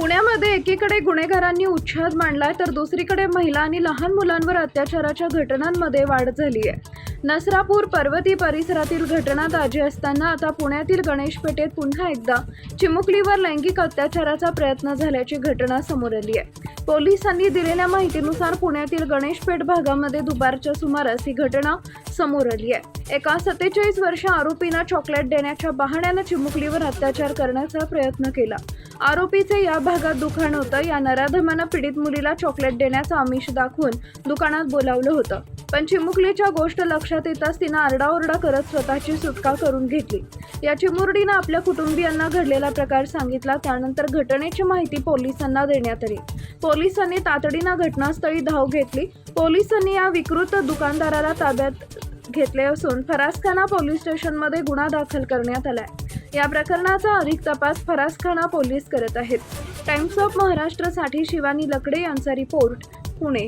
पुण्यामध्ये एकीकडे गुन्हेगारांनी उच्छाद मांडलाय तर दुसरीकडे महिला आणि लहान मुलांवर अत्याचाराच्या घटनांमध्ये वाढ झाली आहे। नसरापूर पर्वती परिसरातील घटना ताजी असताना आता पुण्यातील गणेश पेठेत पुन्हा एकदा चिमुकलीवर लैंगिक अत्याचाराचा प्रयत्न झाल्याची घटना समोर आली आहे। पोलिसांनी दिलेल्या माहितीनुसार पुण्यातील गणेश पेठ भागामध्ये दुपारच्या सुमारास ही घटना समोर आली आहे। एका 47 वर्षीय आरोपीनं चॉकलेट देण्याच्या बहाण्यानं चिमुकलीवर अत्याचार करण्याचा प्रयत्न केला। आरोपीचे या भागात दुकान होतं। या नराधमानं पीडित मुलीला चॉकलेट देण्याचं आमिष दाखवून दुकानात बोलावलं होतं, पण चिमुकलीच्या गोष्ट लक्षात येताच तिनं आरडाओरडा करत स्वतःची सुटका करून घेतली। या चिमुरडीनं आपल्या कुटुंबियांना घडलेला प्रकार सांगितला। त्यानंतर घटनेची माहिती पोलिसांना देण्यात आली। पोलिसांनी तातडीनं घटनास्थळी धाव घेतली। पोलिसांनी या विकृत दुकानदाराला ताब्यात घेतले असून फरासखाना पोलीस स्टेशनमध्ये गुन्हा दाखल करण्यात आलाय। या प्रकरणाचा अधिक तपास फरासखाना पोलीस करत आहेत। टाइम्स ऑफ महाराष्ट्रसाठी शिवानी लकडे यांचा रिपोर्ट, पुणे।